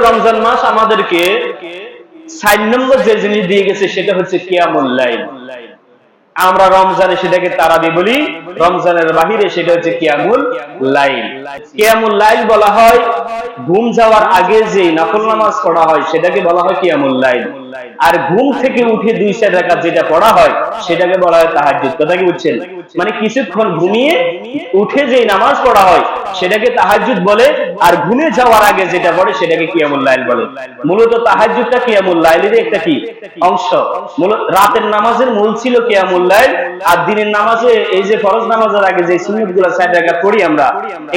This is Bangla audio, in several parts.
রমজান মাস আমাদেরকে 4 নম্বর যে জিনিস দিয়ে গেছে সেটা হচ্ছে কিয়ামুল লাইল। আমরা রমজানে সেটাকে তারাবি বলি, রমজানের বাহিরে সেটা হচ্ছে কিয়ামুল লাইল। কিয়ামুল লাইল বলা হয় ঘুম যাওয়ার আগে যে নফল নামাজ পড়া হয় সেটাকে বলা হয় কিয়ামুল লাইল। আর ঘুম থেকে উঠে 2-4 রাকাত যেটা পড়া হয় সেটাকে বলা হয় তাহাজ্জুদ। কথা কি বুঝছেন? মানে কিছুক্ষণ ঘুমিয়ে উঠে যে নামাজ পড়া হয় সেটাকে তাহাজ্জুদ বলে, আর ঘুমে যাওয়ার আগে যেটা পড়ে সেটাকে কিয়ামুল লাইল বলে। মূলত তাহাজ্জুদটা কিয়ামুল লাইলের একটা কি অংশ। মূলত রাতের নামাজের মূল ছিল কিয়ামুল লাইল, আর দিনের নামাজে এই যে ফরজ নামাজের আগে যে সুন্নতগুলো 4 রাকাত পড়ি আমরা,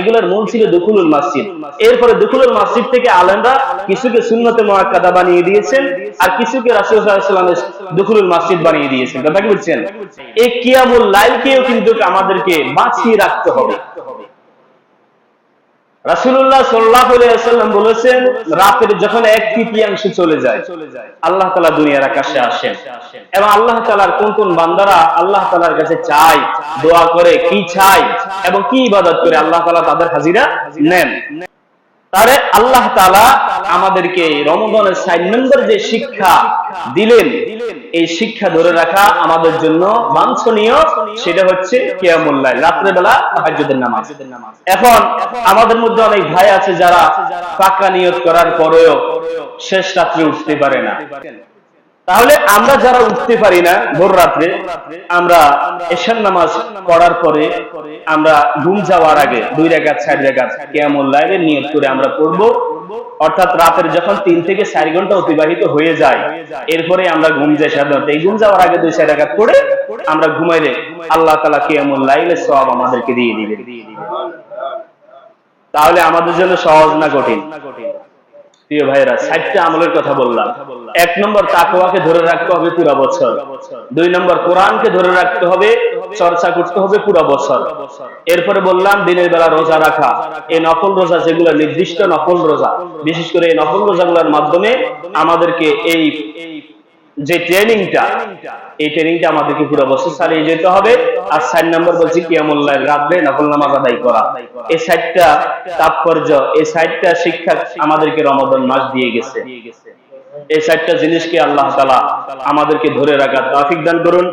এগুলোর মূল ছিল দুখুলুল মসজিদ। এরপরে দুখুলুল মসজিদ থেকে আলেমরা কিছুকে সুন্নতে মুআক্কাদা বানিয়ে দিয়েছেন, আর কিছুকে রাসূল সাল্লাল্লাহু আলাইহি ওয়াসাল্লামের দুখুলুল মসজিদ বানিয়ে দিয়েছেন। কথা কি বুঝছেন? এই কিয়ামুল লাইলকেও কিন্তু আমাদেরকে বাঁচিয়ে রাখতে হবে। রাসূলুল্লাহ সাল্লাল্লাহু আলাইহি ওয়াসাল্লাম বলেছেন, রাতের যখন 1/3 চলে যায় আল্লাহ তাআলা দুনিয়ার আকাশে আসেন, এবং আল্লাহ তাআলার কোন কোন বান্দারা আল্লাহ তাআলার কাছে চায়, দোয়া করে, কি চায় এবং কি ইবাদত করে আল্লাহ তাআলা তাদের হাজিরা নেন। তাহলে আল্লাহ তাআলা আমাদেরকে রমজানের 4 নম্বর যে শিক্ষা দিলেন, এই শিক্ষা ধরে রাখা আমাদের জন্য বাঞ্ছনীয়, সেটা হচ্ছে কিয়ামুল লাইল, রাতের বেলা তাহাজ্জুদের নামাজ। এখন আমাদের মধ্যে অনেক ভাই আছে যারা পাকা নিয়ত করার পরেও শেষ রাত্রে উঠতে পারে না। তাহলে আমরা যারা উঠতে পারি না ভোর রাত্রে, আমরা এশার নামাজ পড়ার পরে আমরা ঘুম যাওয়ার আগে 2 রাকাত 4 রাকাত কিয়ামুল লাইলের নিয়ত করে আমরা পড়ব। অর্থাৎ রাতের যখন 3 থেকে 4 ঘন্টা অতিবাহিত হয়ে যায়, এরপরে আমরা ঘুম যাই। সাধারণত এই ঘুম যাওয়ার আগে 2-4 রাকাত পড়ে আমরা ঘুমাইলে আল্লাহ তাআলা কিয়ামুল লাইলের সওয়াব আমাদেরকে দিয়ে দিবেন। তাহলে আমাদের জন্য সহজ না কঠিন? প্রিয় ভাইরা, 4টা আমলের কথা বললাম। 1 নম্বর তাকওয়াকে ধরে রাখতে হবে পুরো বছর। 2 নম্বর কোরআনকে ধরে রাখতে হবে, চর্চা করতে হবে পুরো বছর। এরপরে বললাম দিনের বেলা রোজা রাখা, এই নফল রোজা যেগুলো নির্দিষ্ট নফল রোজা, বিশেষ করে এই নফল রোজাগুলোর মাধ্যমে আমাদেরকে এই যে ট্রেনিংটা, এই ট্রেনিংটা আমাদেরকে পুরো বছর চালিয়ে যেতে হবে। আর 4 নম্বর বলছি কিয়ামুল লাইল, রাতে নফল নামাজ আদায় করা। এই 4টা তাৎপর্য, এই 4টা শিক্ষা আমাদেরকে রমাদান মাস দিয়ে গেছে। এই 4টা জিনিসকে আল্লাহ তাআলা আমাদেরকে ধরে রাখার তৌফিক দান করুন।